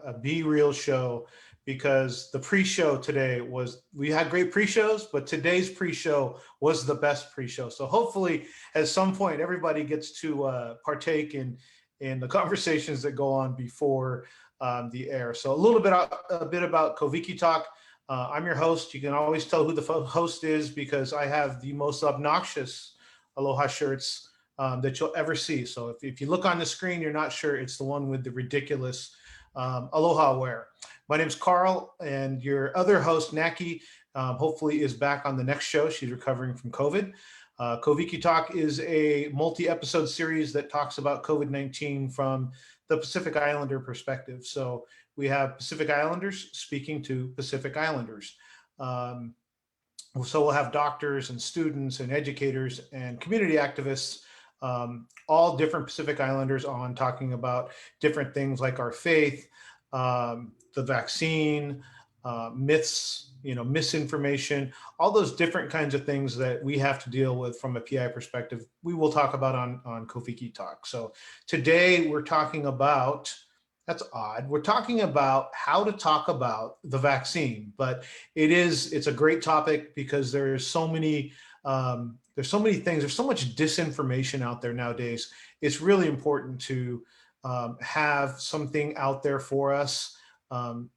a Be Real show, because the pre-show today we had great pre-shows, but today's pre-show was the best pre-show. So hopefully at some point everybody gets to partake in the conversations that go on before the air. So a bit about Koviki Talk. I'm your host. You can always tell who the host is because I have the most obnoxious Aloha shirts that you'll ever see. So if you look on the screen, you're not sure, it's the one with the ridiculous Aloha wear. My name's Carl, and your other host, Naki, hopefully is back on the next show. She's recovering from COVID. Koviki Talk is a multi-episode series that talks about COVID-19 from the Pacific Islander perspective. So we have Pacific Islanders speaking to Pacific Islanders. So we'll have doctors and students and educators and community activists, all different Pacific Islanders on, talking about different things like our faith, the vaccine, myths, misinformation, all those different kinds of things that we have to deal with from a PI perspective, we will talk about on Koviki Talk. So today we're talking about, that's odd, we're talking about how to talk about the vaccine, but it's a great topic because there's so many things, there's so much disinformation out there nowadays. It's really important to have something out there for us,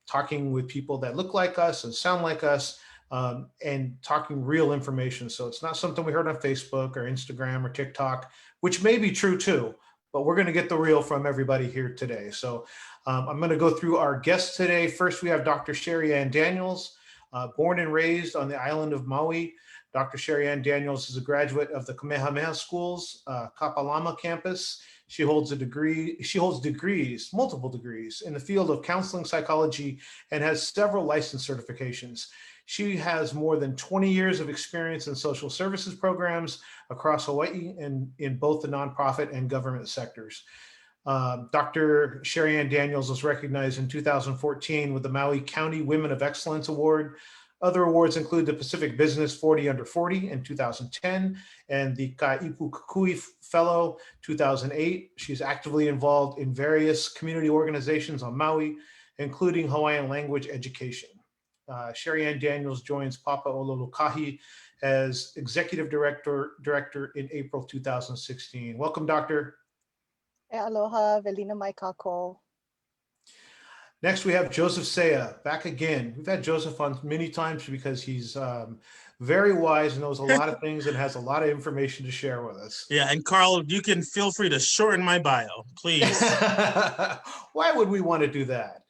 talking with people that look like us and sound like us, and talking real information. So it's not something we heard on Facebook or Instagram or TikTok, which may be true too, but we're going to get the real from everybody here today. So I'm going to go through our guests today. First, we have Dr. Sheri-Ann Daniels, born and raised on the island of Maui. Dr. Sheri-Ann Daniels is a graduate of the Kamehameha School's Kapalama campus. She holds degrees, multiple degrees in the field of counseling psychology, and has several license certifications. She has more than 20 years of experience in social services programs across Hawaii and in both the nonprofit and government sectors. Dr. Sheri-Ann Daniels was recognized in 2014 with the Maui County Women of Excellence Award. Other awards include the Pacific Business 40 Under 40 in 2010 and the Ka'ipu Kukui Fellow 2008. She's actively involved in various community organizations on Maui, including Hawaiian language education. Sheri-Ann Daniels joins Papa Ololokahi as Executive Director in April 2016. Welcome, Doctor. Aloha, Velina mai kako. Next, we have Joseph Seia, back again. We've had Joseph on many times because he's very wise and knows a lot of things and has a lot of information to share with us. Yeah, and Carl, you can feel free to shorten my bio, please. Why would we want to do that?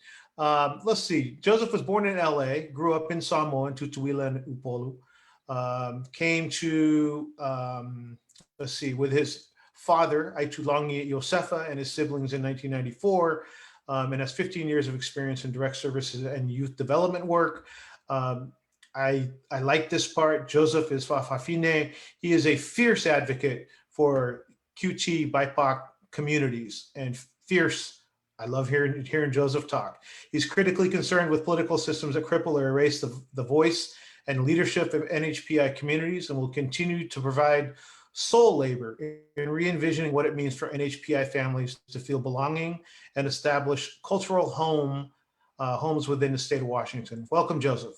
Let's see. Joseph was born in LA, grew up in Samoa, in Tutuila and Upolu. Came to, with his father, Aitulangi Yosefa, and his siblings in 1994. And has 15 years of experience in direct services and youth development work. I like this part. Joseph is Fa'afafine. He is a fierce advocate for QT BIPOC communities, and fierce. I love hearing Joseph talk. He's critically concerned with political systems that cripple or erase the voice and leadership of NHPI communities, and will continue to provide soul labor in re-envisioning what it means for NHPI families to feel belonging and establish cultural homes within the state of Washington. Welcome, Joseph.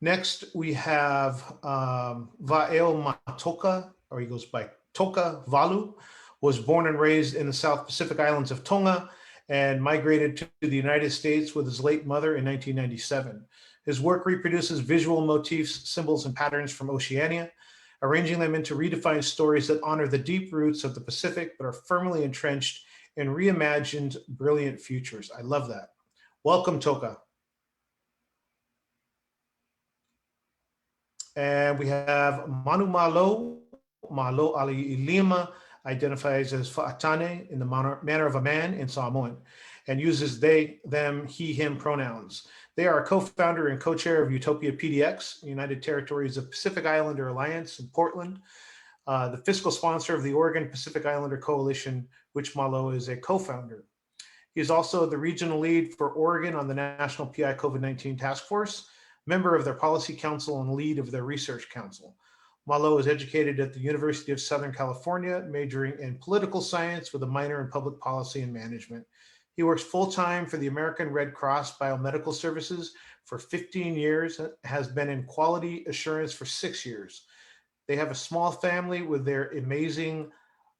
Next, we have Va'eomatoka, or he goes by Toka Valu, was born and raised in the South Pacific Islands of Tonga and migrated to the United States with his late mother in 1997. His work reproduces visual motifs, symbols, and patterns from Oceania, arranging them into redefined stories that honor the deep roots of the Pacific, but are firmly entrenched in reimagined, brilliant futures. I love that. Welcome, Toka. And we have Manumalo Ala'ilima, identifies as Fa'atane in the manner of a man in Samoan, and uses they, them, he, him pronouns. They are a co-founder and co-chair of Utopia PDX, United Territories of Pacific Islander Alliance in Portland, the fiscal sponsor of the Oregon Pacific Islander Coalition, which Malo is a co-founder. He is also the regional lead for Oregon on the National PI COVID-19 Task Force, member of their Policy Council and lead of their Research Council. Malo is educated at the University of Southern California, majoring in political science with a minor in public policy and management. He works full-time for the American Red Cross Biomedical Services for 15 years, has been in quality assurance for 6 years. They have a small family with their amazing,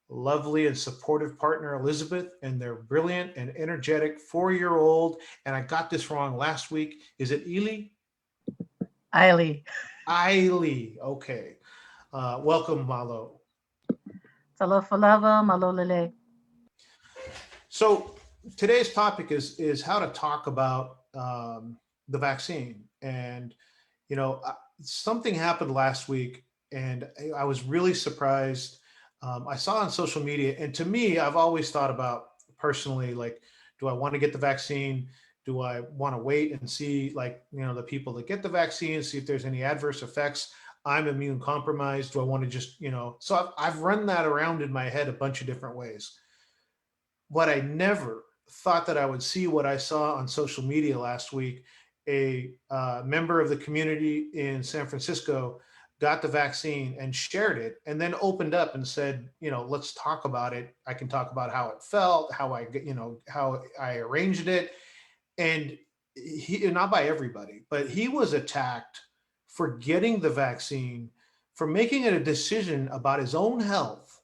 lovely, and supportive partner, Elizabeth, and their brilliant and energetic 4-year-old, and I got this wrong last week. Is it Ely? Ailey. Eily. Okay. Welcome, Malo. Salofalava, malolele. So today's topic is how to talk about the vaccine. And, you know, something happened last week, and I was really surprised. I saw on social media, and to me, I've always thought about personally, like, do I want to get the vaccine? Do I want to wait and see, like, you know, the people that get the vaccine, see if there's any adverse effects? I'm immune compromised. Do I want to just, you know, so I've run that around in my head a bunch of different ways. What I never thought that I would see what I saw on social media last week, a member of the community in San Francisco got the vaccine and shared it, and then opened up and said, you know, let's talk about it. I can talk about how it felt, how I, you know, how I arranged it. And he, not by everybody, but he was attacked for getting the vaccine, for making it a decision about his own health.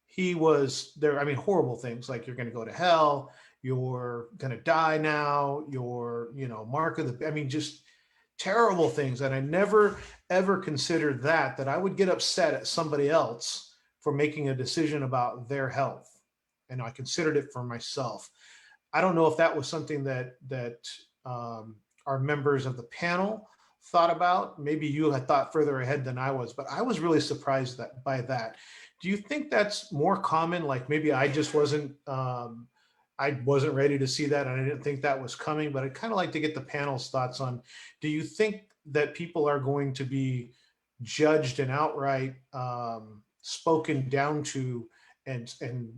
He was there, I mean, horrible things like you're going to go to hell, you're going to die now, you're, you know, mark of the, I mean, just terrible things. And I never, ever considered that I would get upset at somebody else for making a decision about their health. And I considered it for myself. I don't know if that was something that our members of the panel thought about. Maybe you had thought further ahead than I was, but I was really surprised by that. Do you think that's more common? Like maybe I just wasn't ready to see that, and I didn't think that was coming. But I'd kind of like to get the panel's thoughts on: do you think that people are going to be judged and outright spoken down to and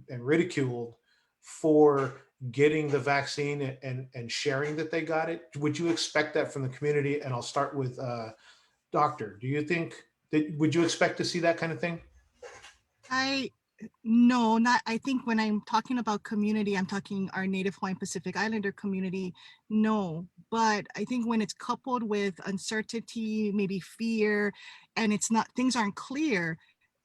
ridiculed for getting the vaccine and sharing that they got it? Would you expect that from the community? And I'll start with Doctor. Do you think that, would you expect to see that kind of thing? No, not, I think when I'm talking about community, I'm talking our Native Hawaiian Pacific Islander community, no. But I think when it's coupled with uncertainty, maybe fear, and it's not, things aren't clear,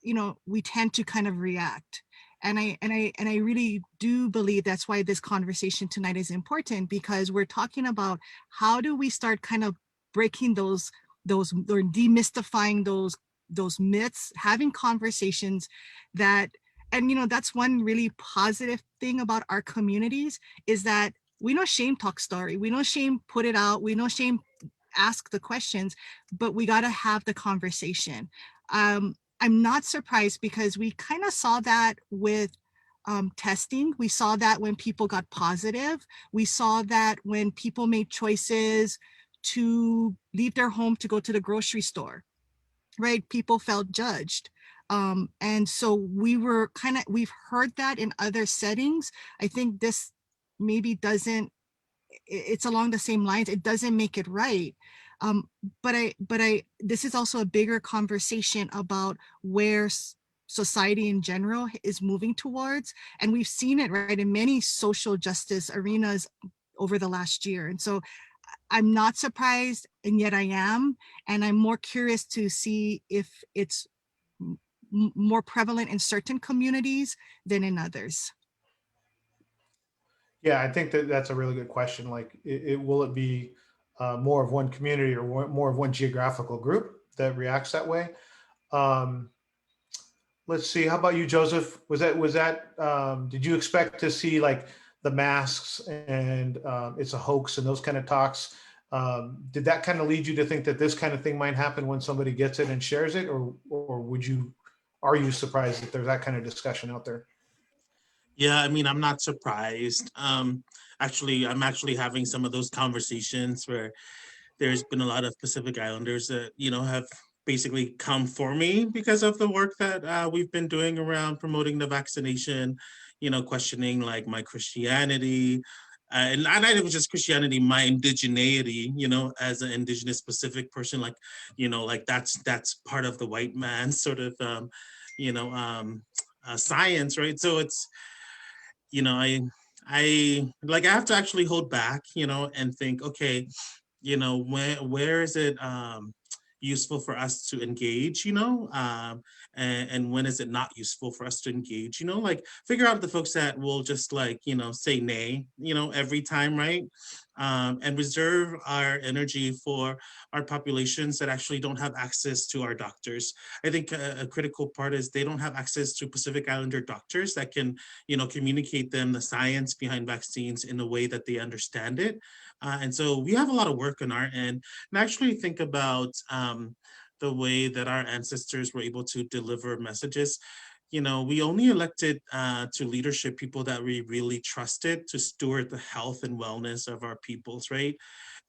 you know, we tend to kind of react. And I really do believe that's why this conversation tonight is important, because we're talking about how do we start kind of breaking those or demystifying those myths, having conversations that, and you know, that's one really positive thing about our communities is that we know shame talk story, we know shame put it out, we know shame ask the questions, but we got to have the conversation. I'm not surprised because we kind of saw that with testing. We saw that when people got positive. We saw that when people made choices to leave their home to go to the grocery store, right? People felt judged. And so we've heard that in other settings. I think this maybe doesn't, it's along the same lines. It doesn't make it right. But this is also a bigger conversation about where society in general is moving towards. And we've seen it, right, in many social justice arenas over the last year. And so I'm not surprised, and yet I am. And I'm more curious to see if it's more prevalent in certain communities than in others. Yeah, I think that's a really good question. Like, will it be more of one community or more of one geographical group that reacts that way? Let's see. How about you, Joseph? Was that did you expect to see like the masks and it's a hoax and those kind of talks? Did that kind of lead you to think that this kind of thing might happen when somebody gets it and shares it, or are you surprised that there's that kind of discussion out there? Yeah, I mean, I'm not surprised. Actually, I'm actually having some of those conversations where there's been a lot of Pacific Islanders that, you know, have basically come for me because of the work that we've been doing around promoting the vaccination, you know, questioning like my Christianity, and not even just Christianity, my indigeneity, you know, as an indigenous Pacific person, like, you know, like that's part of the white man's sort of, you know, science, right? So it's, you know, I like, I have to actually hold back, you know, and think, okay, you know, where is it useful for us to engage, you know, and when is it not useful for us to engage, you know, like figure out the folks that will just like, you know, say nay, you know, every time, right? And reserve our energy for our populations that actually don't have access to our doctors. I think a critical part is they don't have access to Pacific Islander doctors that can, you know, communicate them the science behind vaccines in a way that they understand it. And so we have a lot of work on our end, and actually think about the way that our ancestors were able to deliver messages. You know, we only elected to leadership people that we really trusted to steward the health and wellness of our peoples, right?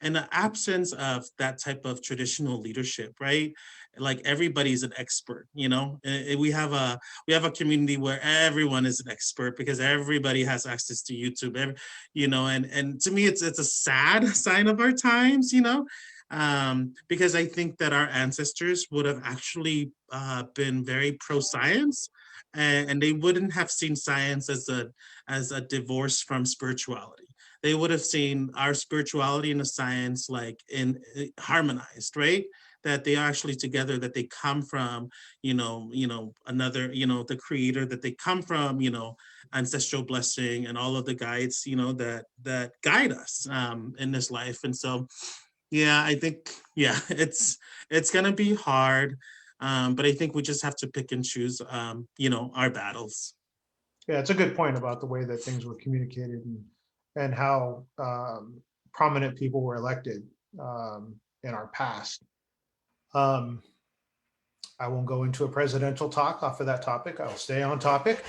In the absence of that type of traditional leadership, right? Like everybody's an expert, you know. We have a community where everyone is an expert because everybody has access to YouTube, you know. And to me, it's a sad sign of our times, you know. Because I think that our ancestors would have actually been very pro-science, and they wouldn't have seen science as a divorce from spirituality. They would have seen our spirituality and the science like in harmonized, right? That they are actually together, that they come from, you know, another, you know, the creator, that they come from, you know, ancestral blessing and all of the guides, you know, that guide us in this life. And so, yeah, I think, yeah, it's gonna be hard, but I think we just have to pick and choose, you know, our battles. Yeah, it's a good point about the way that things were communicated and how prominent people were elected in our past. Um, I won't go into a presidential talk off of that topic. I'll stay on topic.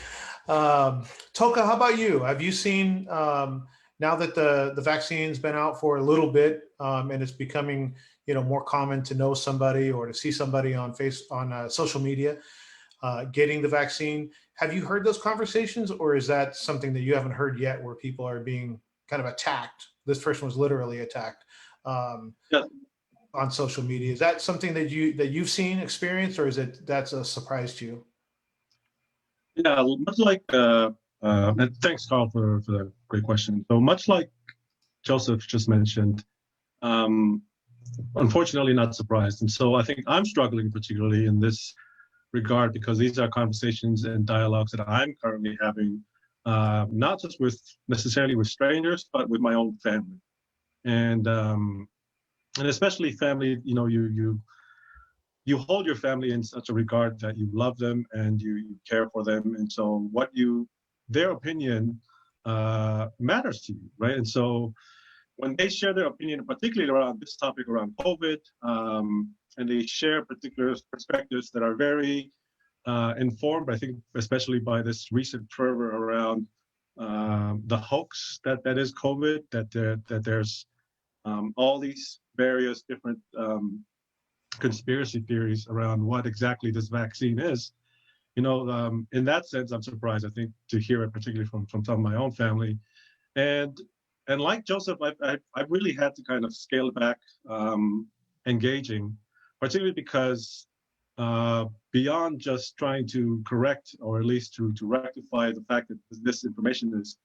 Toka, how about you? Have you seen, now that the vaccine's been out for a little bit and it's becoming, you know, more common to know somebody or to see somebody on social media getting the vaccine, have you heard those conversations, or is that something that you haven't heard yet, where people are being kind of attacked? This person was literally attacked. Yeah. On social media. Is that something that you've seen, experienced, or is it that's a surprise to you? Yeah, much like, and thanks, Carl, for the great question. So much like Joseph just mentioned, unfortunately not surprised. And so I think I'm struggling particularly in this regard because these are conversations and dialogues that I'm currently having, not just with necessarily with strangers, but with my own family. And especially family, you know, you hold your family in such a regard that you love them and you care for them. And so their opinion matters to you, right? And so when they share their opinion, particularly around this topic around COVID, and they share particular perspectives that are very informed, I think, especially by this recent fervor around the hoax that is COVID, that there's all these various different conspiracy theories around what exactly this vaccine is. You know, in that sense, I'm surprised, I think, to hear it, particularly from some of my own family. And like Joseph, I've really had to kind of scale back engaging, particularly because beyond just trying to correct or at least to rectify the fact that this information is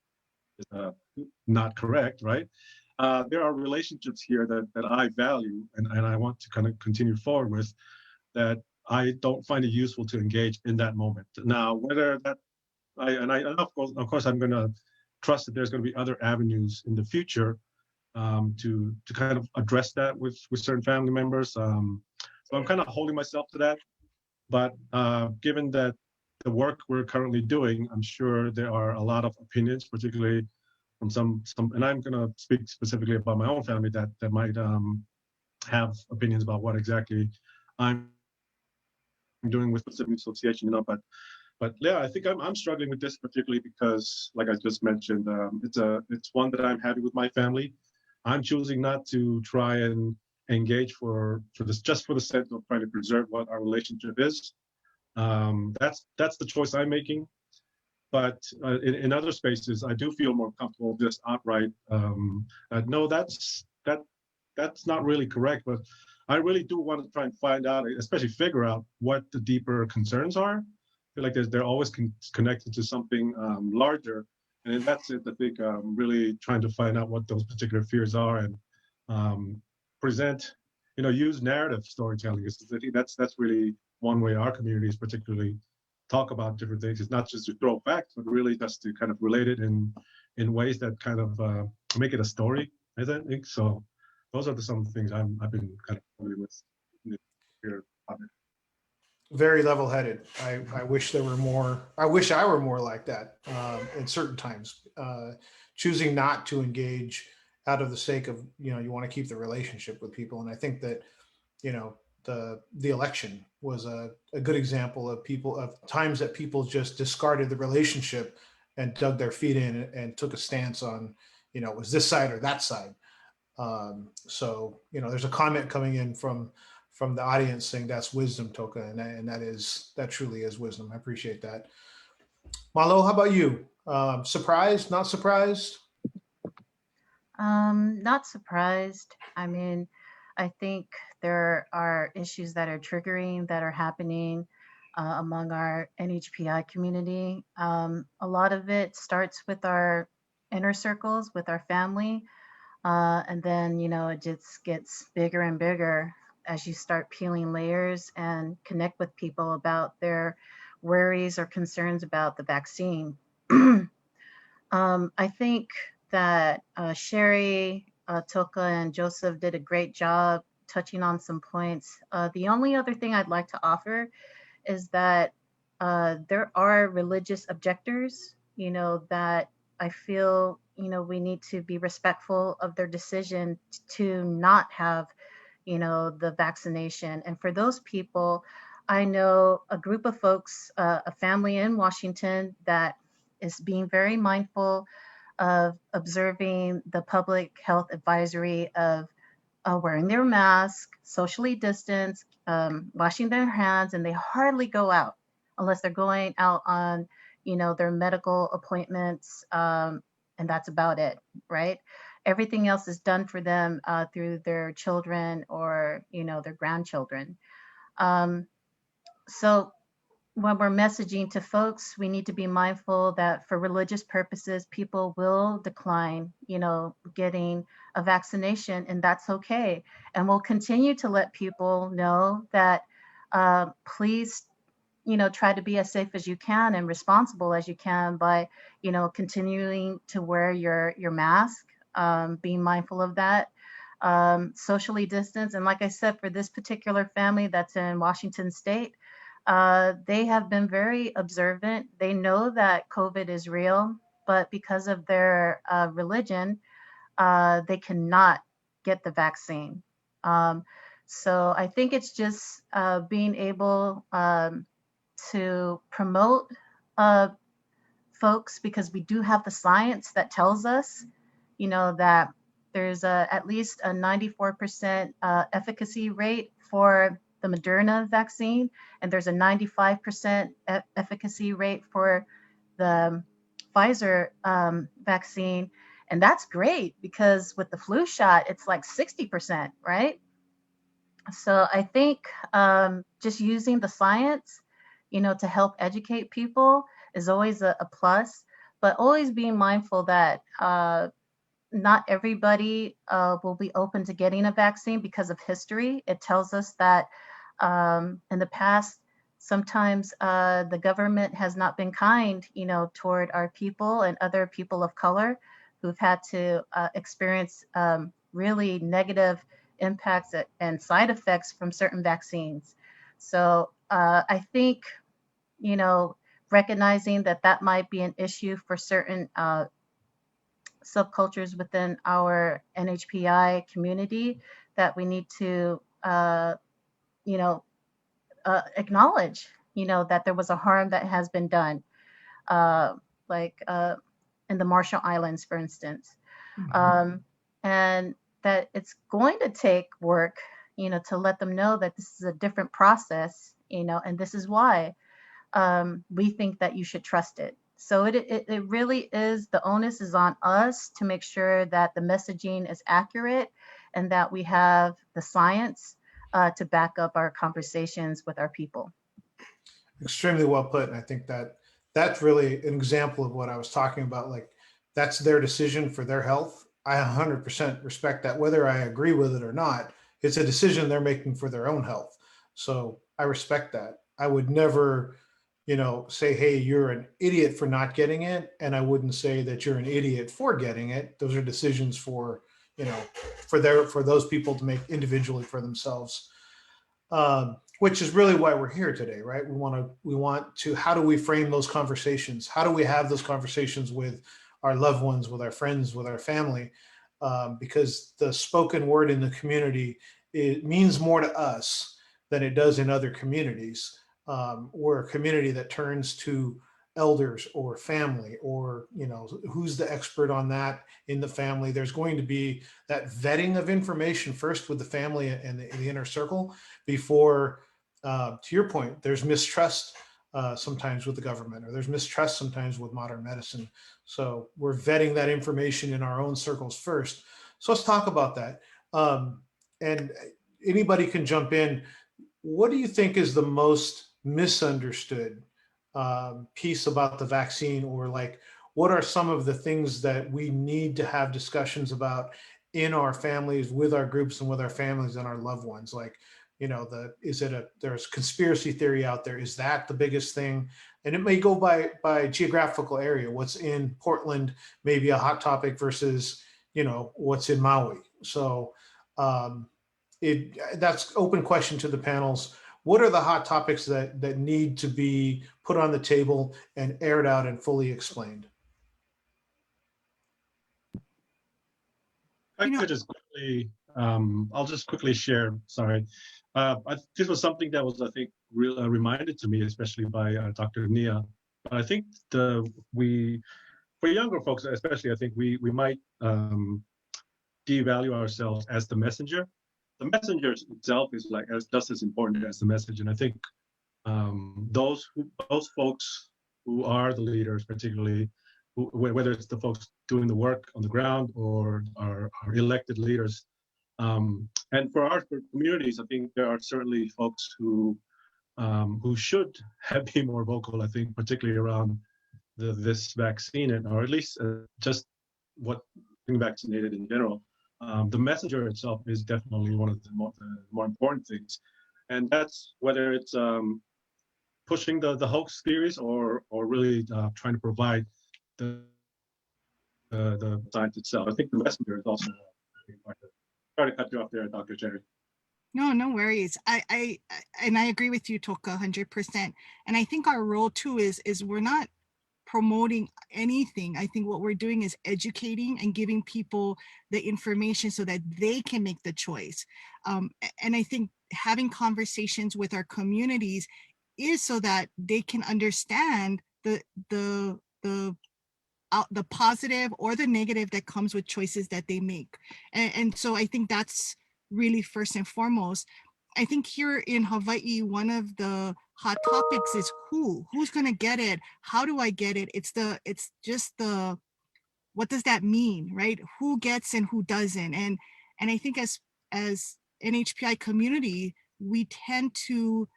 not correct, right? There are relationships here that I value and I want to kind of continue forward with, that I don't find it useful to engage in that moment. Now, whether that and of course I'm going to trust that there's going to be other avenues in the future to kind of address that with certain family members. So I'm kind of holding myself to that. But given that the work we're currently doing, I'm sure there are a lot of opinions, particularly from some, and I'm going to speak specifically about my own family that might have opinions about what exactly I'm doing with the Civil Association, you know. But yeah, I think I'm struggling with this particularly because, like I just mentioned, it's one that I'm having with my family. I'm choosing not to try and engage for this, just for the sense of trying to preserve what our relationship is. That's the choice I'm making. But in other spaces, I do feel more comfortable just outright. No, that's not really correct. But I really do want to try and find out, especially figure out what the deeper concerns are. I feel like they're always connected to something larger, and that's it. I think really trying to find out what those particular fears are and present, use narrative storytelling. I think that's really one way our communities particularly talk about different things. It's not just to throw facts, but really just to kind of relate it in ways that kind of make it a story. I think so. Those are some things I've been kind of familiar with here. Very level-headed. I wish there were more. I wish I were more like that in certain times. Choosing not to engage out of the sake of, you want to keep the relationship with people. And I think that, the election was a good example of times that people just discarded the relationship and dug their feet in and took a stance on, was this side or that side. So, there's a comment coming in from the audience saying that's wisdom, Toka, and that truly is wisdom. I appreciate that. Malo, how about you? Surprised, not surprised? Not surprised. I mean, I think there are issues that are triggering that are happening among our NHPI community. A lot of it starts with our inner circles, with our family. And then, it just gets bigger and bigger as you start peeling layers and connect with people about their worries or concerns about the vaccine. I think that Sheri, Toka, and Joseph did a great job touching on some points. The only other thing I'd like to offer is that there are religious objectors, that I feel, we need to be respectful of their decision to not have, the vaccination. And for those people, I know a group of folks, a family in Washington that is being very mindful of observing the public health advisory of wearing their mask, socially distanced, washing their hands, and they hardly go out unless they're going out on, their medical appointments, and that's about it, right? Everything else is done for them through their children or, their grandchildren. So when we're messaging to folks, we need to be mindful that for religious purposes, people will decline, getting a vaccination, and that's okay. And we'll continue to let people know that please, try to be as safe as you can and responsible as you can by, continuing to wear your mask, being mindful of that, socially distance. And like I said, for this particular family that's in Washington State, they have been very observant. They know that COVID is real, but because of their religion, they cannot get the vaccine. So I think it's just being able to promote folks, because we do have the science that tells us, that there's at least a 94% efficacy rate for the Moderna vaccine, and there's a 95% efficacy rate for the Pfizer vaccine. And that's great, because with the flu shot, it's like 60%, right? So I think just using the science, to help educate people is always a plus, but always being mindful that not everybody will be open to getting a vaccine because of history. It tells us that in the past, sometimes the government has not been kind, toward our people and other people of color who've had to experience really negative impacts and side effects from certain vaccines. So I think, recognizing that might be an issue for certain subcultures within our NHPI community, that we need to, acknowledge, that there was a harm that has been done, like in the Marshall Islands, for instance. And that it's going to take work, to let them know that this is a different process, and this is why we think that you should trust it. So it really is, the onus is on us to make sure that the messaging is accurate and that we have the science to back up our conversations with our people. Extremely well put. And I think that that's really an example of what I was talking about. Like, that's their decision for their health. I 100% respect that, whether I agree with it or not. It's a decision they're making for their own health. So I respect that. I would never, say, hey, you're an idiot for not getting it. And I wouldn't say that you're an idiot for getting it. Those are decisions for, for those people to make individually for themselves. Which is really why we're here today, right? We want to, how do we frame those conversations? How do we have those conversations with our loved ones, with our friends, with our family? Because the spoken word in the community, it means more to us than it does in other communities. We're a community that turns to elders or family, or who's the expert on that in the family. There's going to be that vetting of information first with the family and the inner circle before, to your point, there's mistrust sometimes with the government, or there's mistrust sometimes with modern medicine. So we're vetting that information in our own circles first. So let's talk about that. And anybody can jump in. What do you think is the most misunderstood piece about the vaccine, or like, what are some of the things that we need to have discussions about in our families, with our groups, and with our families and our loved ones? Like, there's conspiracy theory out there. Is that the biggest thing? And it may go by geographical area. What's in Portland may be a hot topic versus, what's in Maui. So that's open question to the panels. What are the hot topics that need to be put on the table and aired out and fully explained? I could just quickly, I'll just quickly share. Sorry, this was something that was, I think, reminded to me, especially by Dr. Nia. But I think for younger folks, especially, I think we might devalue ourselves as the messenger. The messenger itself is just as important as the message, and I think those folks who are the leaders, particularly, whether it's the folks doing the work on the ground or our elected leaders, and for our communities, I think there are certainly folks who should be more vocal. I think particularly around this vaccine, or at least just what being vaccinated in general. The messenger itself is definitely one of the more important things, and that's whether it's pushing the hoax theories or really trying to provide the science itself. I think the messenger is also important. Sorry to cut you off there, Dr. Sheri. No worries. I agree with you, Toka, 100%. And I think our role too is we're not promoting anything. I think what we're doing is educating and giving people the information so that they can make the choice. And I think having conversations with our communities is so that they can understand the positive or the negative that comes with choices that they make. And so I think that's really first and foremost. I think here in Hawaii, one of the hot topics is who's going to get it? How do I get it? It's just what does that mean, right? Who gets and who doesn't? And I think as NHPI community, we tend to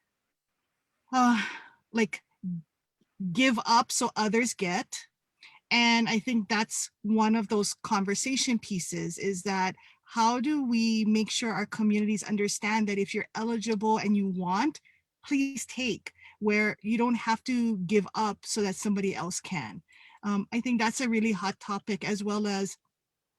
like give up so others get. And I think that's one of those conversation pieces, is that how do we make sure our communities understand that if you're eligible and you want, please take, where you don't have to give up so that somebody else can. I think that's a really hot topic, as well as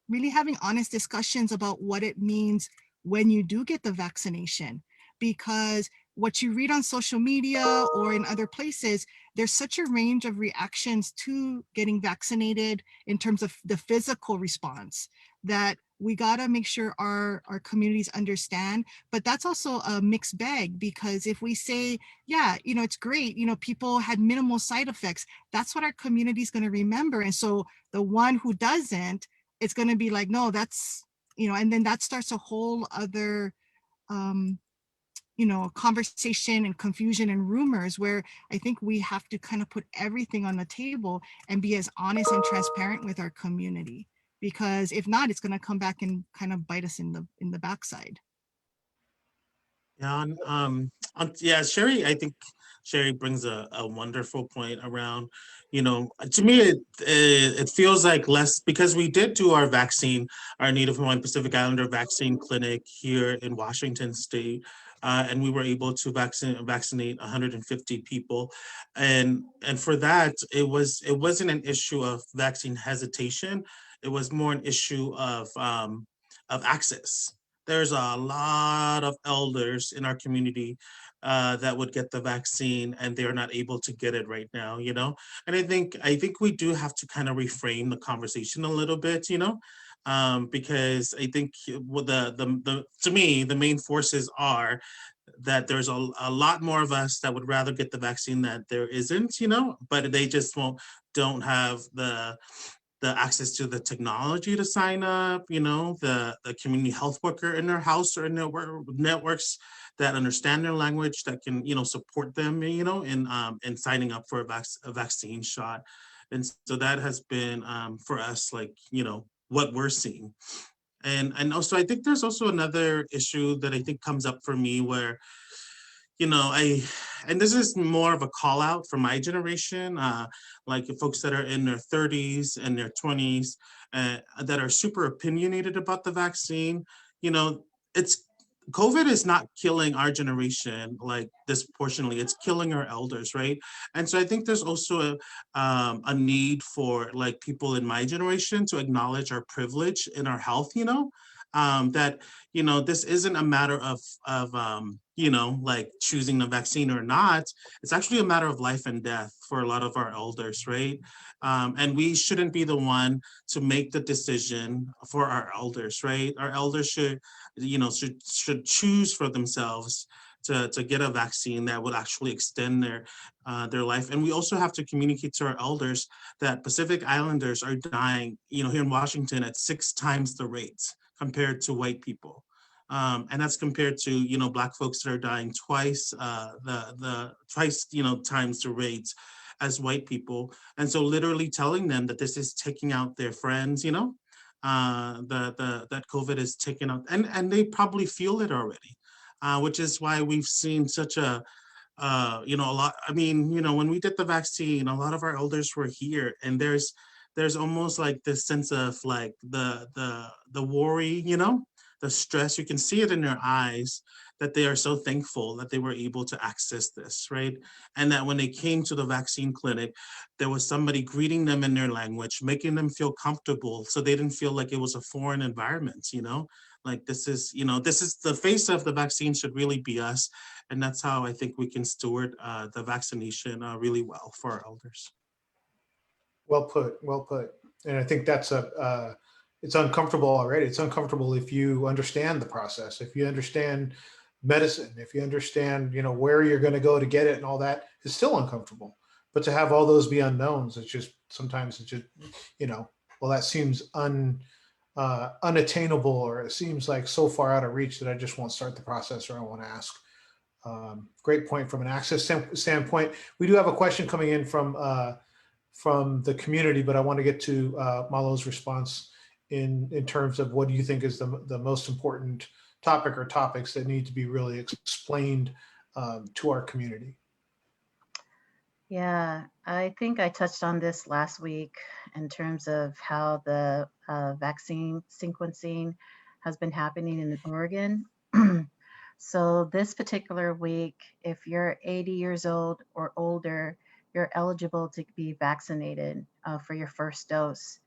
really having honest discussions about what it means when you do get the vaccination. Because what you read on social media or in other places, there's such a range of reactions to getting vaccinated in terms of the physical response, that we gotta make sure our communities understand. But that's also a mixed bag, because if we say, yeah, it's great, people had minimal side effects, that's what our community is gonna remember. And so the one who doesn't, it's gonna be like, no, that's, and then that starts a whole other, conversation and confusion and rumors, where I think we have to kind of put everything on the table and be as honest and transparent with our community, because if not, it's going to come back and kind of bite us in the backside. Yeah, yeah, Sherry, I think Sherry brings a wonderful point around, to me, it feels like less, because we did do our vaccine, our Native Hawaiian Pacific Islander vaccine clinic here in Washington State, and we were able to vaccinate 150 people. And for that, it wasn't an issue of vaccine hesitation. It was more an issue of access. There's a lot of elders in our community that would get the vaccine, and they're not able to get it right now, And I think we do have to kind of reframe the conversation a little bit, because I think to me, the main forces are that there's a lot more of us that would rather get the vaccine that there isn't, but they just don't have the access to the technology to sign up, the community health worker in their house or in their networks that understand their language, that can, support them, in signing up for a vaccine shot. And so that has been for us, like, what we're seeing. And also, I think there's also another issue that I think comes up for me where, and this is more of a call out for my generation, like folks that are in their 30s and their 20s, that are super opinionated about the vaccine. It's COVID is not killing our generation like disproportionately, it's killing our elders, right? And so I think there's also a need for like people in my generation to acknowledge our privilege in our health, that, this isn't a matter of like choosing the vaccine or not. It's actually a matter of life and death for a lot of our elders, right? And we shouldn't be the one to make the decision for our elders, right? Our elders should choose for themselves to get a vaccine that would actually extend their life. And we also have to communicate to our elders that Pacific Islanders are dying, here in Washington at 6 times the rates compared to white people. And that's compared to, Black folks that are dying twice, twice, times the rates as white people. And so literally telling them that this is taking out their friends, that COVID is taking out, and they probably feel it already, which is why we've seen such a lot. I mean, when we did the vaccine, a lot of our elders were here, and there's almost like this sense of like the worry, the stress. You can see it in their eyes that they are so thankful that they were able to access this, right? And that when they came to the vaccine clinic, there was somebody greeting them in their language, making them feel comfortable, so they didn't feel like it was a foreign environment, Like this is the face of the vaccine should really be us. And that's how I think we can steward the vaccination really well for our elders. Well put. And I think that's it's uncomfortable already. It's uncomfortable if you understand the process, if you understand medicine, if you understand, where you're going to go to get it and all that, is still uncomfortable. But to have all those be unknowns, sometimes it's just, well, that seems unattainable, or it seems like so far out of reach that I just won't start the process, or I won't ask. Great point from an access standpoint. We do have a question coming in from the community, but I want to get to Malo's response in terms of what do you think is the most important topic or topics that need to be really explained to our community. Yeah, I think I touched on this last week in terms of how the vaccine sequencing has been happening in Oregon. So this particular week, if you're 80 years old or older, you're eligible to be vaccinated for your first dose.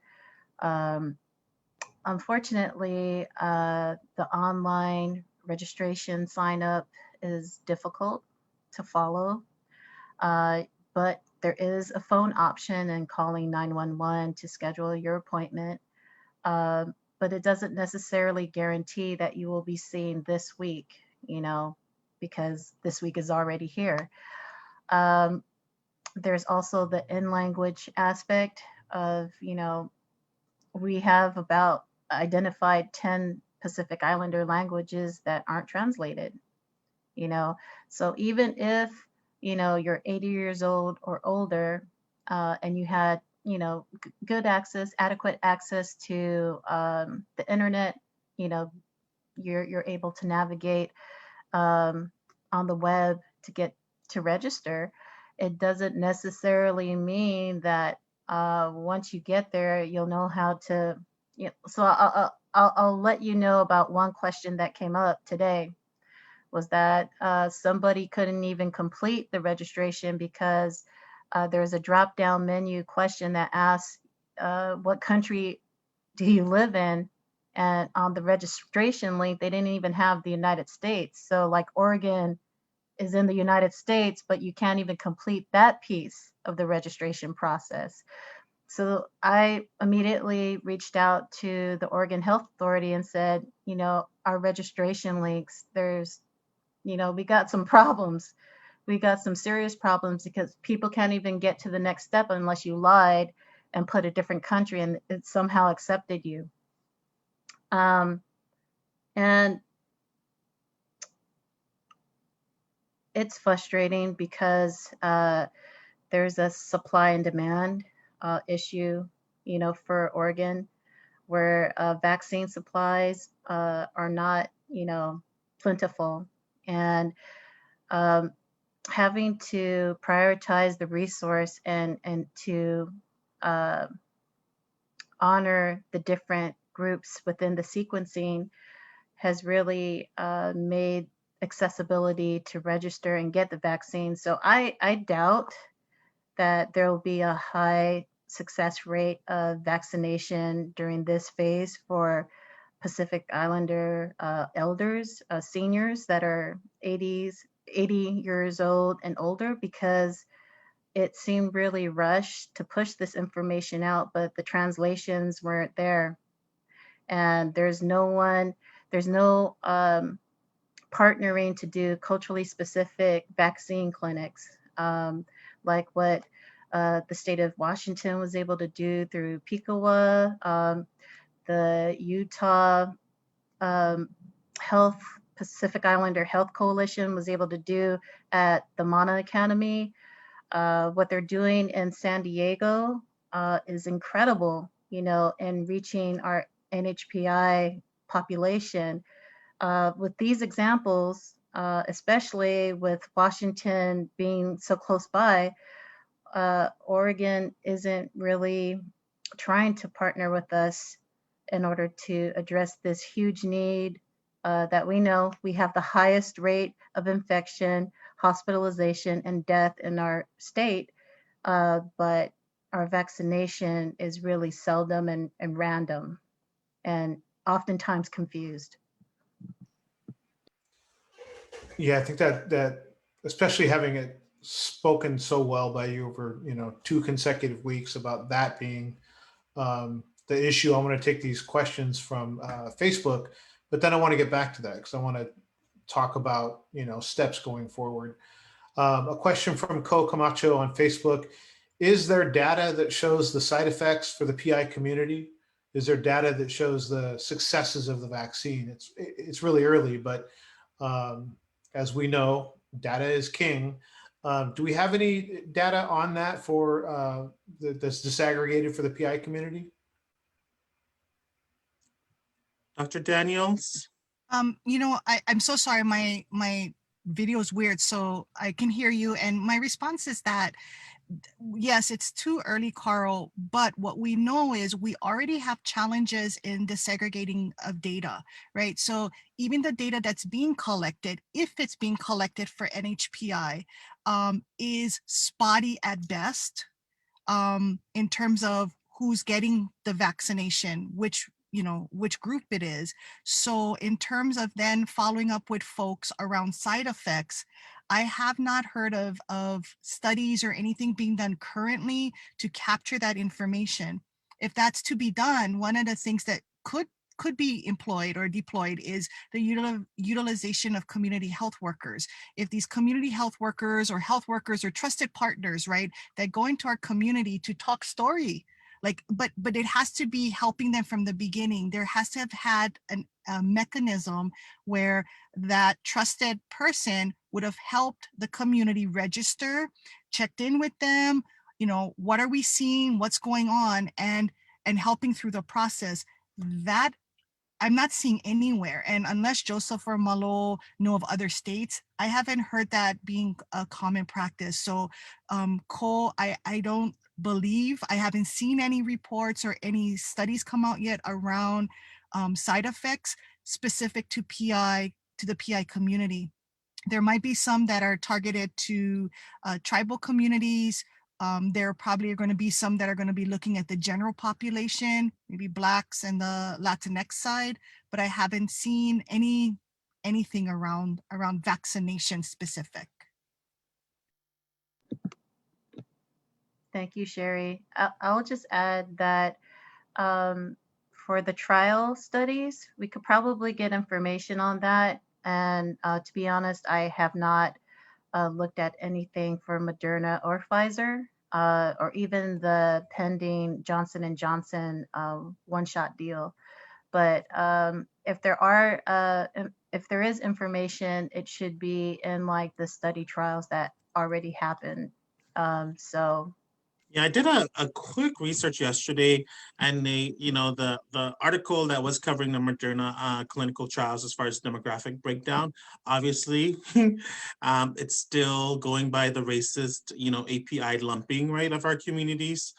Unfortunately, the online registration sign up is difficult to follow, but there is a phone option and calling 911 to schedule your appointment. But it doesn't necessarily guarantee that you will be seen this week, because this week is already here. There's also the in-language aspect of, we have about identified 10 Pacific Islander languages that aren't translated. you know. So even if, you know, you're 80 years old or older, and you had, you know, good access, adequate access to the internet, you know, you're able to navigate on the web to get to register. It doesn't necessarily mean that once you get there, you'll know how to. You know, so I'll let you know about one question that came up today. Was that somebody couldn't even complete the registration because there's a drop down menu question that asks what country do you live in? And on the registration link, they didn't even have the United States. So like Oregon is in the United States, but you can't even complete that piece of the registration process. So I immediately reached out to the Oregon Health Authority and said, you know, our registration links, there's, you know, we got some problems. We got some serious problems because people can't even get to the next step unless you lied and put a different country and it somehow accepted you. And it's frustrating because there's a supply and demand issue, you know, for Oregon, where vaccine supplies are not, you know, plentiful, and having to prioritize the resource and to honor the different groups within the sequencing has really made accessibility to register and get the vaccine. So I doubt that there will be a high success rate of vaccination during this phase for Pacific Islander elders, seniors that are 80 years old and older, because it seemed really rushed to push this information out, but the translations weren't there. And there's no partnering to do culturally specific vaccine clinics, like what the state of Washington was able to do through PICOA, the Utah Health Pacific Islander Health Coalition was able to do at the Mana Academy. What they're doing in San Diego is incredible, you know, in reaching our NHPI population. With these examples, especially with Washington being so close by, Oregon isn't really trying to partner with us in order to address this huge need that we know. We have the highest rate of infection, hospitalization, and death in our state, but our vaccination is really seldom and random and oftentimes confused. Yeah, I think that especially having it spoken so well by you over, you know, 2 consecutive weeks about that being the issue. I want to take these questions from Facebook, but then I want to get back to that because I want to talk about, you know, steps going forward. A question from Co Camacho on Facebook: is there data that shows the side effects for the PI community? Is there data that shows the successes of the vaccine? It's really early, but as we know, data is king. Do we have any data on that for that's disaggregated for the PI community? Dr. Daniels? You know, I'm so sorry. My video is weird, so I can hear you. And my response is that yes, it's too early, Carl, but what we know is we already have challenges in disaggregating of data, right? So even the data that's being collected, if it's being collected for NHPI, is spotty at best in terms of who's getting the vaccination, which group it is. So in terms of then following up with folks around side effects, I have not heard of studies or anything being done currently to capture that information. If that's to be done, one of the things that could be employed or deployed is the utilization of community health workers. If these community health workers or trusted partners, right, that go into our community to talk story, Like, but it has to be helping them from the beginning. There has to have had a mechanism where that trusted person would have helped the community register, checked in with them, you know, what are we seeing, what's going on, and helping through the process. That I'm not seeing anywhere. And unless Joseph or Malo know of other states, I haven't heard that being a common practice. So Cole, I don't believe, I haven't seen any reports or any studies come out yet around side effects specific to the PI community. There might be some that are targeted to tribal communities. There probably are going to be some that are going to be looking at the general population, maybe Blacks and the Latinx side, but I haven't seen anything around vaccination specific. Thank you, Sherry. I'll just add that for the trial studies, we could probably get information on that. And to be honest, I have not looked at anything for Moderna or Pfizer, or even the pending Johnson & Johnson one-shot deal. But if there is information, it should be in like the study trials that already happened. So Yeah, I did a quick research yesterday, and the article that was covering the Moderna clinical trials as far as demographic breakdown, obviously, it's still going by the racist, API lumping, right, of our communities,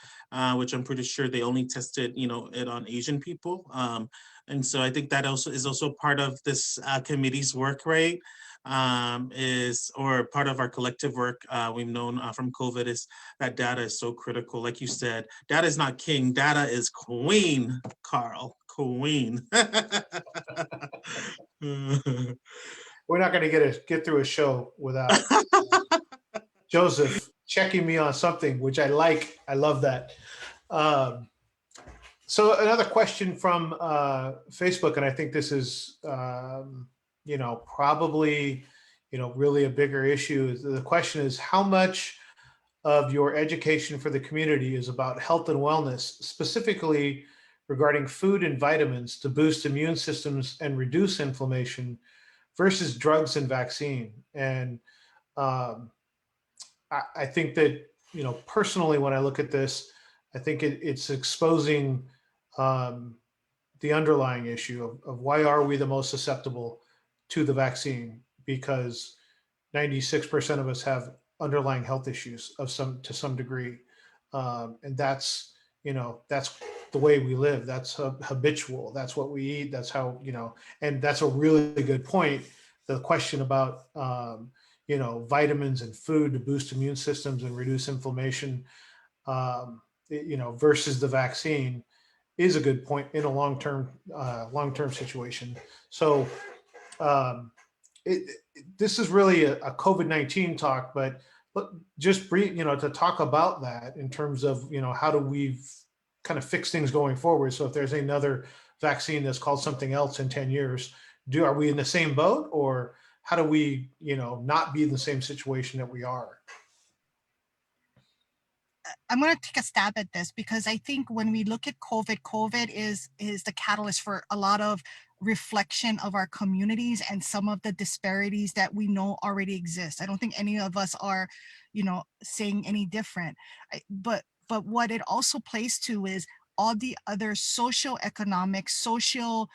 which I'm pretty sure they only tested, it on Asian people. And so I think that is also part of this committee's work, right? Or part of our collective work we've known from COVID is that data is so critical. Like you said, data is not king, data is queen, Carl, queen. We're not going to get through a show without Joseph checking me on something, which I like. I love that. So another question from Facebook, and I think this is probably, really a bigger issue. The question is, how much of your education for the community is about health and wellness, specifically regarding food and vitamins to boost immune systems and reduce inflammation versus drugs and vaccine? And I think that, personally, when I look at this, I think it's exposing the underlying issue of why are we the most susceptible to the vaccine? Because 96% of us have underlying health issues to some degree, and that's the way we live. That's habitual. That's what we eat. That's how and that's a really good point. The question about vitamins and food to boost immune systems and reduce inflammation, versus the vaccine, is a good point in a long-term situation. So this is really a COVID-19 talk, but just brief, to talk about that in terms of, how do we kind of fix things going forward? So if there's another vaccine that's called something else in 10 years, are we in the same boat, or how do we, not be in the same situation that we are? I'm going to take a stab at this because I think when we look at COVID is the catalyst for a lot of reflection of our communities and some of the disparities that we know already exist. I don't think any of us are, saying any different. But what it also plays to is all the other socioeconomic, social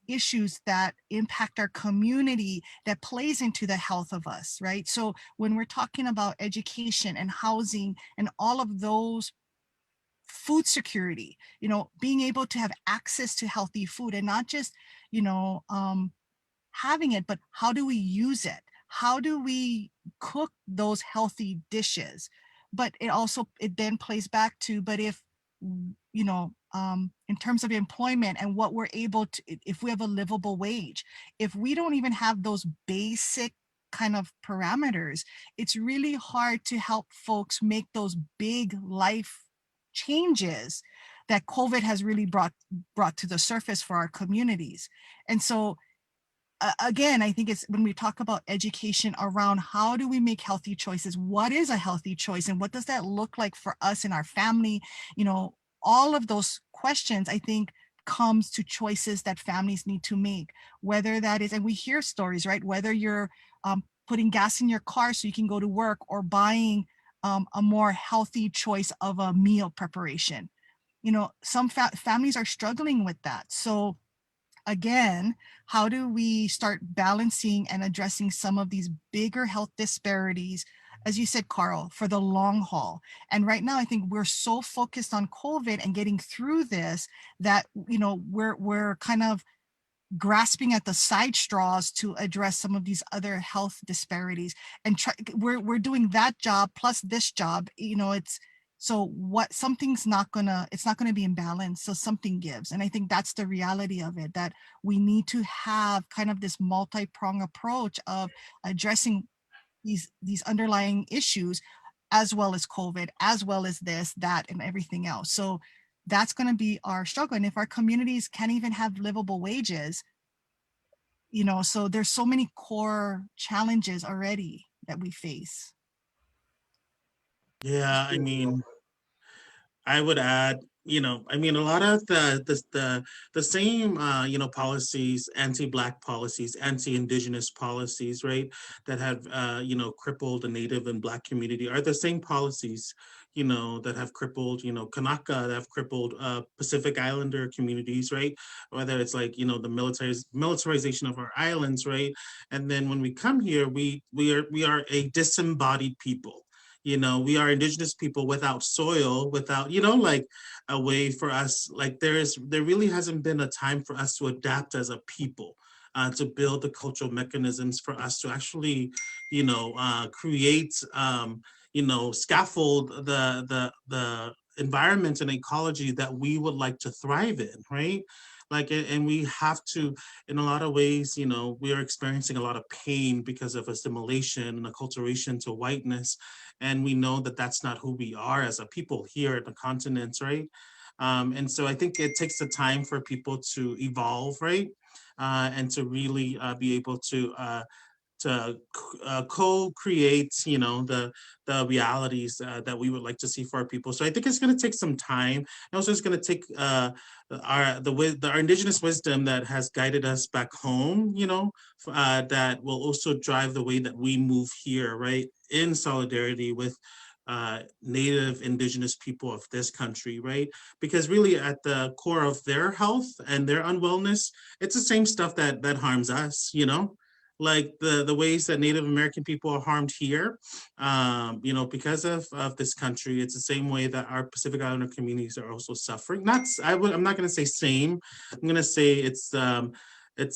issues that impact our community that plays into the health of us, right? So when we're talking about education and housing and all of those, food security, being able to have access to healthy food and not just, having it, but how do we use it? How do we cook those healthy dishes? But it then plays back to, but if, in terms of employment and what we're able to, if we have a livable wage, if we don't even have those basic kind of parameters, it's really hard to help folks make those big life changes that COVID has really brought to the surface for our communities. And so again, I think it's when we talk about education around how do we make healthy choices, what is a healthy choice and what does that look like for us and our family, all of those questions, I think, comes to choices that families need to make, whether that is, and we hear stories, right? Whether you're putting gas in your car so you can go to work, or buying a more healthy choice of a meal preparation. You know, some families are struggling with that. So again, how do we start balancing and addressing some of these bigger health disparities, as you said, Carl, for the long haul? And right now, I think we're so focused on COVID and getting through this that, you know, we're kind of grasping at the side straws to address some of these other health disparities. And we're doing that job plus this job, you know, it's, so what, something's not gonna, it's not gonna be in balance, so something gives. And I think that's the reality of it, that we need to have kind of this multi-pronged approach of addressing these underlying issues, as well as COVID, as well as this, that, and everything else. So that's gonna be our struggle. And if our communities can't even have livable wages, you know, so there's so many core challenges already that we face. Yeah, I mean, I would add, I mean, a lot of the same, policies, anti-Black policies, anti-Indigenous policies, right, that have, crippled the Native and Black community are the same policies, that have crippled, Kanaka, that have crippled Pacific Islander communities, right? Whether it's like, the militarization of our islands, right? And then when we come here, we are a disembodied people. We are Indigenous people without soil, without, like a way for us, like there really hasn't been a time for us to adapt as a people, to build the cultural mechanisms for us to actually, create, scaffold the environment and ecology that we would like to thrive in, right? Like, and we have to, in a lot of ways, we are experiencing a lot of pain because of assimilation and acculturation to whiteness. And we know that that's not who we are as a people here at the continent, right? And so I think it takes the time for people to evolve, right? And to really be able to co-create, the realities that we would like to see for our people. So I think it's going to take some time. And also, it's going to take our Indigenous wisdom that has guided us back home, that will also drive the way that we move here, right, in solidarity with Native Indigenous people of this country, right? Because really, at the core of their health and their unwellness, it's the same stuff that harms us, like the ways that Native American people are harmed here, because of this country. It's the same way that our Pacific Islander communities are also suffering. I'm not going to say same. I'm going to say it's the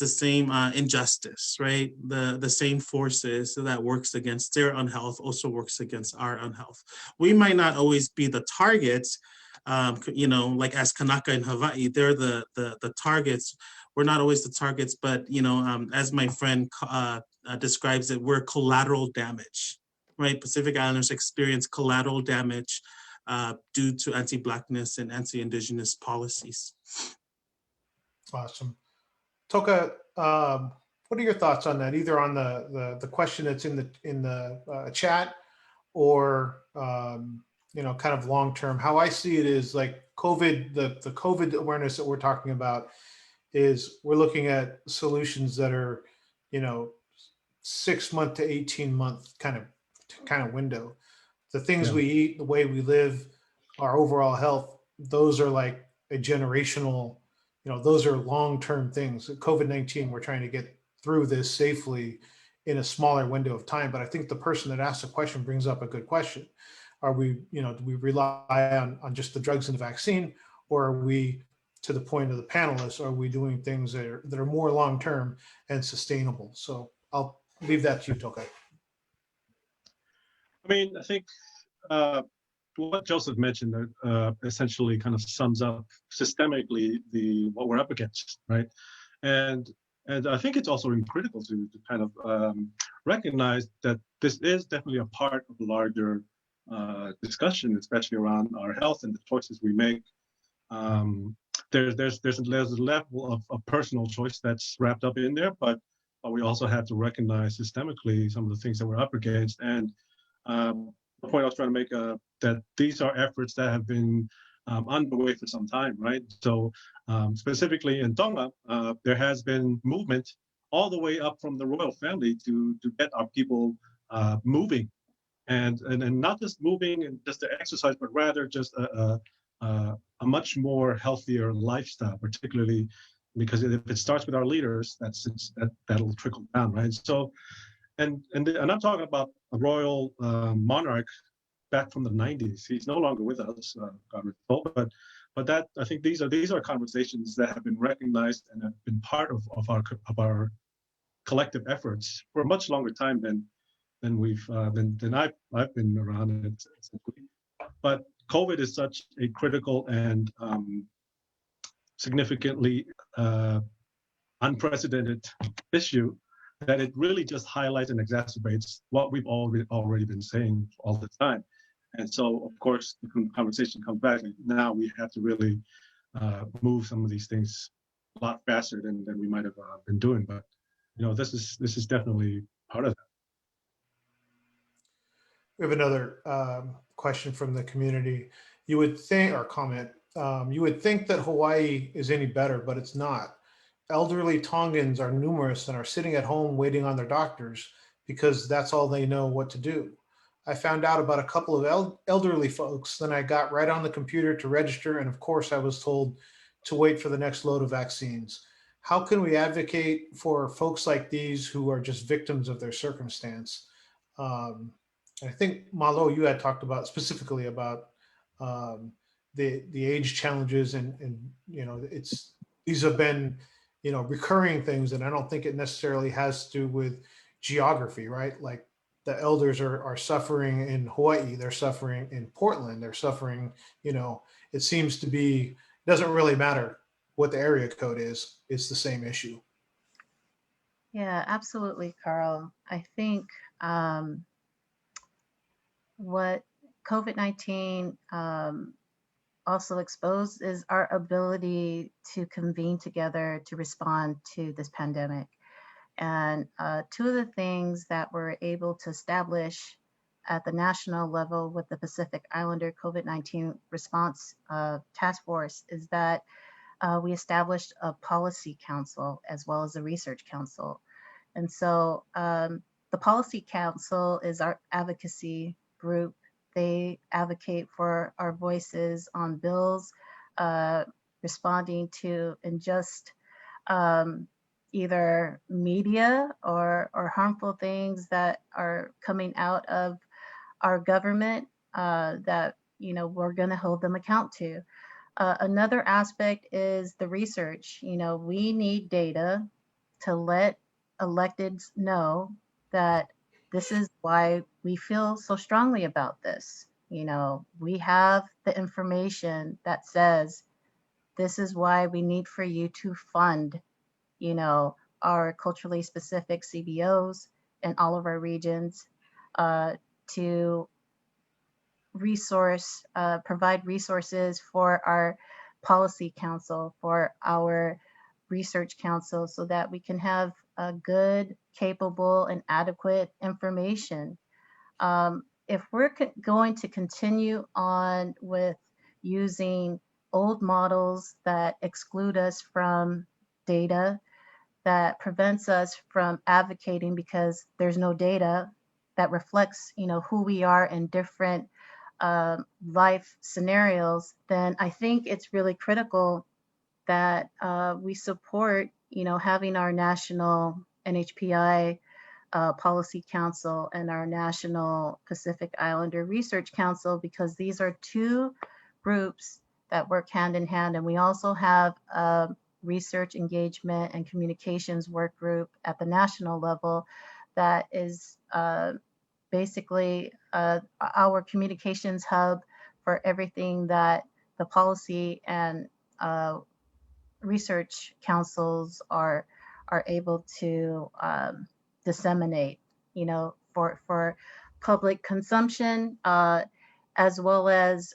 same injustice, right? The same forces that works against their unhealth also works against our unhealth. We might not always be the targets, like as Kanaka in Hawaii, they're the targets. We're not always the targets, but as my friend describes it, we're collateral damage, right? Pacific Islanders experience collateral damage due to anti-Blackness and anti-Indigenous policies. Awesome. Toka, what are your thoughts on that? Either on the question that's in the chat, or kind of long term. How I see it is like COVID, the COVID awareness that we're talking about is we're looking at solutions that are, 6 month to 18 month kind of window. The things we eat, the way we live, our overall health, those are like a generational, those are long-term things. COVID-19, we're trying to get through this safely in a smaller window of time. But I think the person that asked the question brings up a good question. Are we, do we rely on just the drugs and the vaccine, or are we, to the point of the panelists, are we doing things that are more long-term and sustainable? So I'll leave that to you, Toka. I mean, I think what Joseph mentioned essentially kind of sums up systemically what we're up against, right? And I think it's also critical to kind of recognize that this is definitely a part of a larger discussion, especially around our health and the choices we make. There's a level of personal choice that's wrapped up in there, but we also have to recognize systemically some of the things that we're up against. And the point I was trying to make, that these are efforts that have been on the way for some time, right? So specifically in Tonga, there has been movement all the way up from the royal family to get our people moving, and not just moving and just to exercise, but rather just a much more healthier lifestyle, particularly because if it starts with our leaders, that'll trickle down, right? So, and I'm talking about a royal monarch back from the 90s. He's no longer with us, God rest his soul, but that I think these are conversations that have been recognized and have been part of our collective efforts for a much longer time than we've than I've been around it. But COVID is such a critical and significantly unprecedented issue that it really just highlights and exacerbates what we've already been saying all the time. And so, of course, the conversation comes back. Now we have to really move some of these things a lot faster than we might have been doing. But this is definitely part of that. We have another question from the community. You would think, or comment, you would think that Hawaii is any better, but it's not. Elderly Tongans are numerous and are sitting at home waiting on their doctors because that's all they know what to do. I found out about a couple of elderly folks, then I got right on the computer to register, and of course I was told to wait for the next load of vaccines. How can we advocate for folks like these who are just victims of their circumstance? I think Malo, you had talked about specifically about the age challenges, and these have been recurring things, and I don't think it necessarily has to do with geography, right? Like the elders are suffering in Hawaii, they're suffering in Portland, they're suffering. It seems to be, it doesn't really matter what the area code is; it's the same issue. Yeah, absolutely, Carl. I think what COVID-19 also exposed is our ability to convene together to respond to this pandemic. And two of the things that we're able to establish at the national level with the Pacific Islander COVID-19 response task force is that we established a policy council as well as a research council. And so the policy council is our advocacy group. They advocate for our voices on bills, responding to unjust either media or harmful things that are coming out of our government that we're going to hold them account to. Another aspect is the research. We need data to let electeds know that this is why we feel so strongly about this. We have the information that says this is why we need for you to fund, our culturally specific CBOs in all of our regions to provide resources for our policy council, for our research council, so that we can have a good, capable, and adequate information. If we're going to continue on with using old models that exclude us from data, that prevents us from advocating because there's no data that reflects, who we are in different life scenarios, then I think it's really critical that we support, having our national NHPI policy council and our national Pacific Islander Research Council, because these are two groups that work hand in hand. And we also have a research engagement and communications work group at the national level that is basically our communications hub for everything that the policy and research councils are able to disseminate, for public consumption, as well as,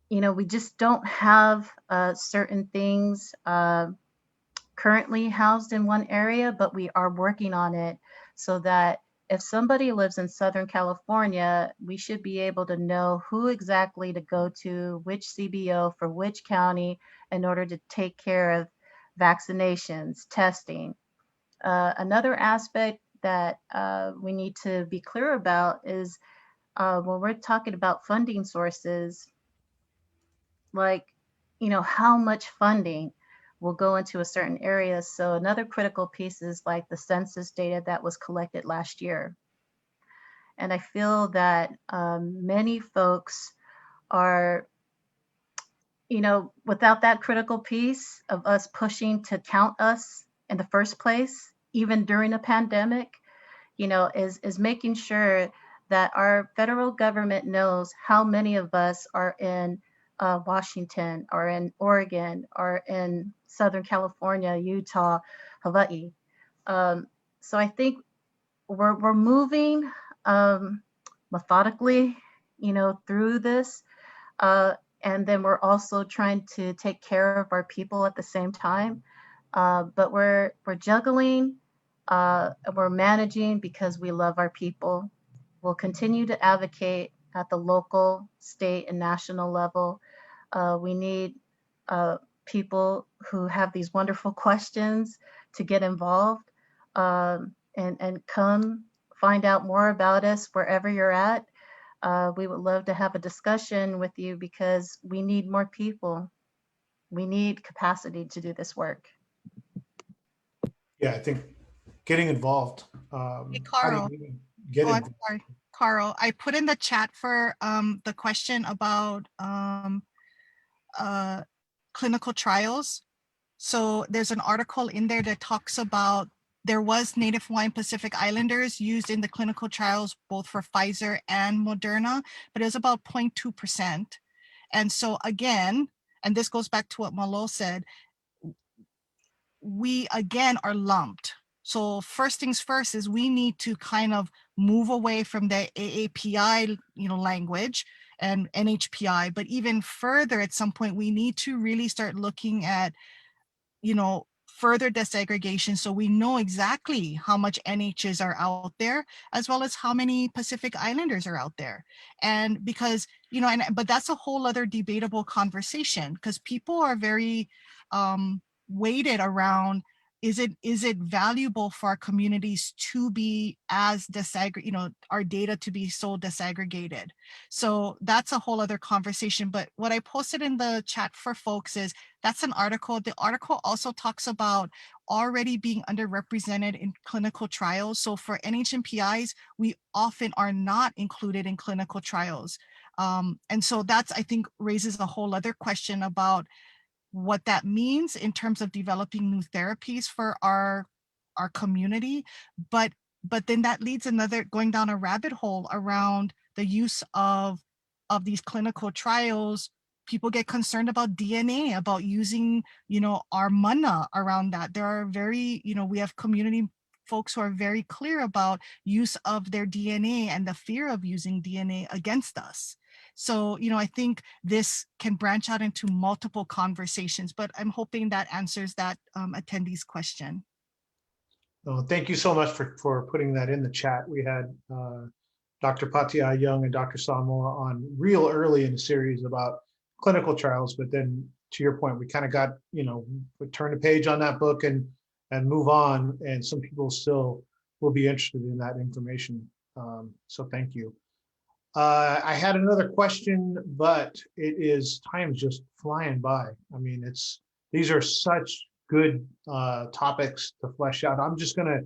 we just don't have certain things currently housed in one area, but we are working on it so that if somebody lives in Southern California, we should be able to know who exactly to go to, which CBO for which county in order to take care of vaccinations, testing. Another aspect that we need to be clear about is when we're talking about funding sources, like, how much funding will go into a certain area. So another critical piece is like the census data that was collected last year. And I feel that many folks are, without that critical piece of us pushing to count us in the first place, even during a pandemic, is making sure that our federal government knows how many of us are in Washington, or in Oregon, or in Southern California, Utah, Hawaii. So I think we're moving methodically, through this, and then we're also trying to take care of our people at the same time. But we're juggling, we're managing because we love our people. We'll continue to advocate at the local, state, and national level. We need people who have these wonderful questions to get involved, and come find out more about us wherever you're at. We would love to have a discussion with you because we need more people. We need capacity to do this work. Yeah, I think getting involved. Hey, How do Carl. you even get Oh, I'm involved? sorry. Carl, I put in the chat for the question about clinical trials. So there's an article in there that talks about there was Native Hawaiian Pacific Islanders used in the clinical trials, both for Pfizer and Moderna, but it was about 0.2%. And so again, and this goes back to what Malo said, we again are lumped. So first things first is we need to kind of move away from the AAPI, language and NHPI, but even further at some point, we need to really start looking at, further disaggregation so we know exactly how much NHs are out there, as well as how many Pacific Islanders are out there. And because, but that's a whole other debatable conversation because people are very weighted around, is it valuable for our communities to be as disaggregated, our data to be so disaggregated? So that's a whole other conversation. But what I posted in the chat for folks is that's an article. The article also talks about already being underrepresented in clinical trials. So for NHMPIs, we often are not included in clinical trials. And so that's, I think, raises a whole other question about what that means in terms of developing new therapies for our community. But then that leads another, going down a rabbit hole around the use of these clinical trials. People get concerned about DNA, about using, our mana around that. There are very, we have community folks who are very clear about use of their DNA and the fear of using DNA against us. So, I think this can branch out into multiple conversations, but I'm hoping that answers that attendee's question. Oh, thank you so much for putting that in the chat. We had Dr. Patia Young and Dr. Samoa on real early in the series about clinical trials, but then to your point, we kind of got, we turn the page on that book and move on, and some people still will be interested in that information. So thank you. I had another question, but time's just flying by. I mean, these are such good topics to flesh out. I'm just gonna,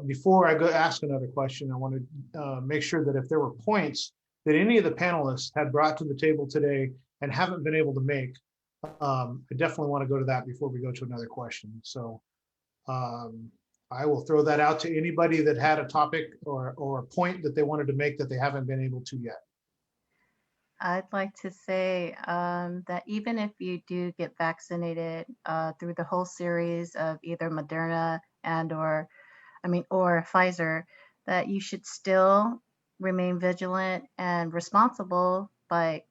before I go ask another question, I want to make sure that if there were points that any of the panelists had brought to the table today and haven't been able to make, I definitely want to go to that before we go to another question. So I will throw that out to anybody that had a topic or a point that they wanted to make that they haven't been able to yet. I'd like to say that even if you do get vaccinated through the whole series of either Moderna or Pfizer, that you should still remain vigilant and responsible by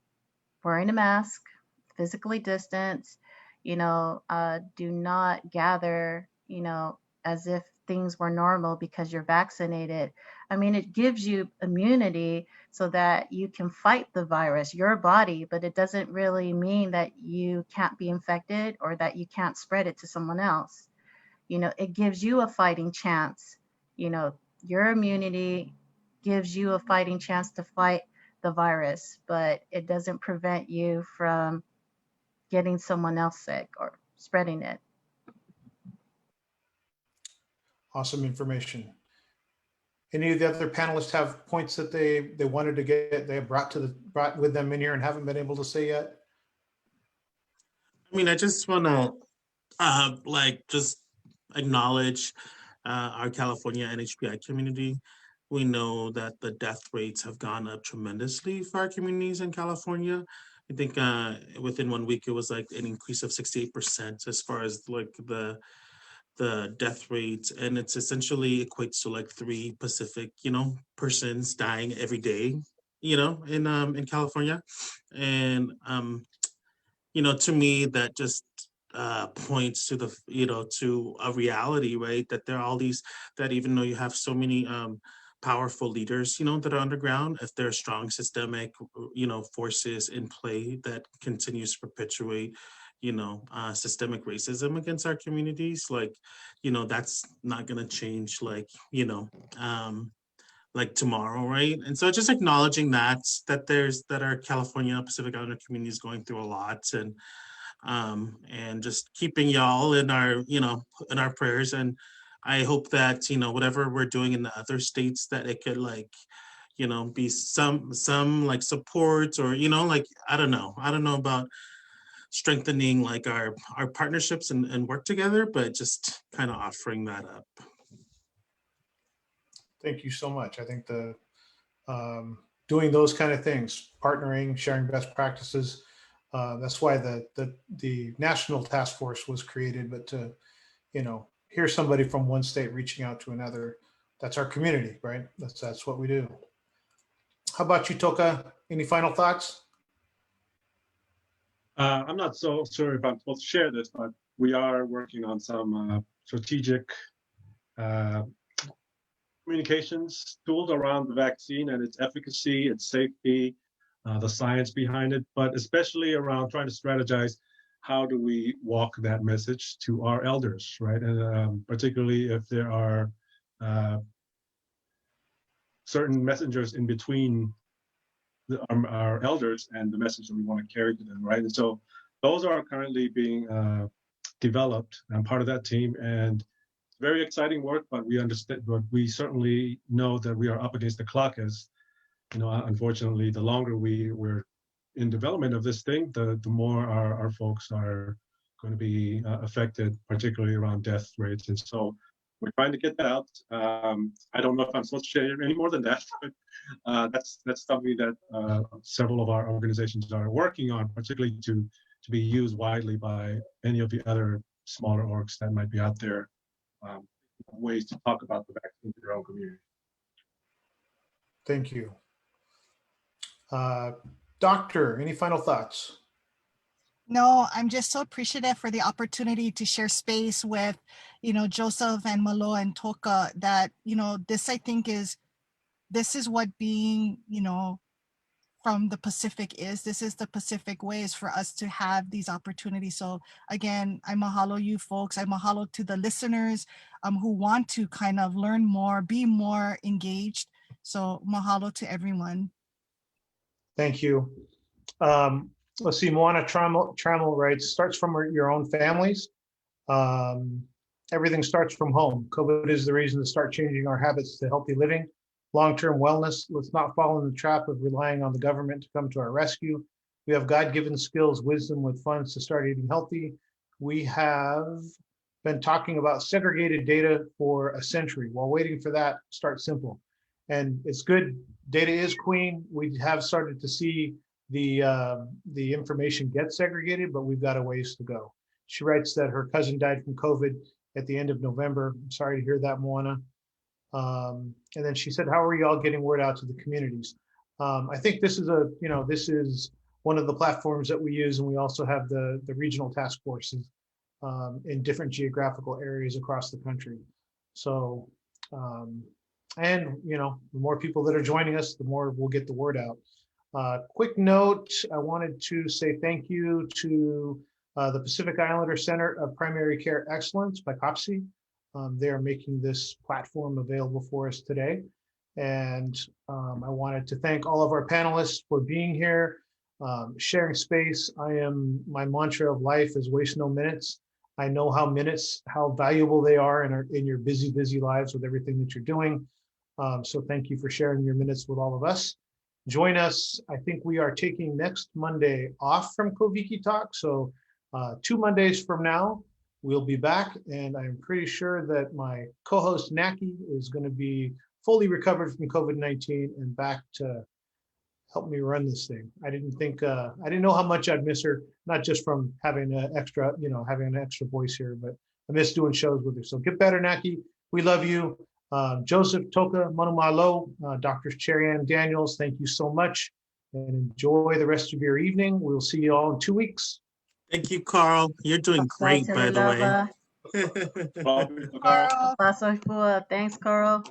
wearing a mask, physically distance, do not gather, as if things were normal because you're vaccinated. I mean, it gives you immunity so that you can fight the virus, your body, but it doesn't really mean that you can't be infected or that you can't spread it to someone else. You know, it gives you a fighting chance. You know, your immunity gives you a fighting chance to fight the virus, but it doesn't prevent you from getting someone else sick or spreading it. Awesome information. Any of the other panelists have points that they wanted to get, they have brought with them in here and haven't been able to say yet? I mean, I just want to just acknowledge our California NHPI community. We know that the death rates have gone up tremendously for our communities in California. I think within 1 week, it was like an increase of 68% as far as like the death rate, and it's essentially equates to like 3 Pacific, persons dying every day, in California. And to me, that just points to to a reality, right? That there are all these, that even though you have so many powerful leaders, that are underground, if there are strong systemic, forces in play that continues to perpetuate systemic racism against our communities, that's not going to change like tomorrow, right? And so just acknowledging that our California Pacific Islander community is going through a lot, and just keeping y'all in our prayers. And I hope that whatever we're doing in the other states, that it could be some like support, or I don't know about strengthening like our partnerships and work together, but just kind of offering that up. Thank you so much. I think doing those kind of things, partnering, sharing best practices, that's why the national task force was created. But to hear somebody from one state reaching out to another, that's our community, right? That's what we do. How about you, Toka? Any final thoughts? I'm not so sure if I'm supposed to share this, but we are working on some strategic communications tools around the vaccine and its efficacy, its safety, the science behind it, but especially around trying to strategize how do we walk that message to our elders, right? And particularly if there are certain messengers in between our elders and the message that we want to carry to them, right? And so those are currently being developed. I'm part of that team, and very exciting work, but we understand, but we certainly know that we are up against the clock. As unfortunately, the longer we're in development of this thing, the more our folks are going to be affected, particularly around death rates. And so we're trying to get that out. I don't know if I'm supposed to share any more than that, but that's something that several of our organizations are working on, particularly to be used widely by any of the other smaller orgs that might be out there. Ways to talk about the vaccine to their own community. Thank you. Doctor, any final thoughts? No, I'm just so appreciative for the opportunity to share space with, Joseph and Malo and Toka, that, this, I think this is what being, from the Pacific is. This is the Pacific way, is for us to have these opportunities. So again, I mahalo you folks. I mahalo to the listeners who want to kind of learn more, be more engaged. So mahalo to everyone. Thank you. Let's see, Moana Trammell writes, starts from your own families. Everything starts from home. COVID is the reason to start changing our habits to healthy living. Long-term wellness. Let's not fall in the trap of relying on the government to come to our rescue. We have God-given skills, wisdom with funds to start eating healthy. We have been talking about segregated data for a century. While waiting for that, start simple. And it's good. Data is queen. We have started to see the information get segregated, but we've got a ways to go. She writes that her cousin died from COVID at the end of November. I'm sorry to hear that, Moana. And then she said, how are you all getting word out to the communities? I think this is this is one of the platforms that we use, and we also have the regional task forces in different geographical areas across the country. So, and you know, the more people that are joining us, the more we'll get the word out. Quick note, I wanted to say thank you to the Pacific Islander Center of Primary Care Excellence by COPSI. They are making this platform available for us today. And I wanted to thank all of our panelists for being here, sharing space. My mantra of life is waste no minutes. I know how valuable they are in your busy, busy lives with everything that you're doing. So thank you for sharing your minutes with all of us. Join us. I think we are taking next Monday off from Koviki Talk. So 2 Mondays from now, we'll be back. And I'm pretty sure that my co-host Naki is going to be fully recovered from COVID-19 and back to help me run this thing. I didn't know how much I'd miss her, not just from having an extra voice here, but I miss doing shows with her. So get better, Naki. We love you. Joseph, Toka, Manumalo, Dr. Sheri-Ann Daniels, thank you so much. And enjoy the rest of your evening. We'll see you all in 2 weeks. Thank you, Carl. You're doing great, by the way. Carl. Thanks, Carl.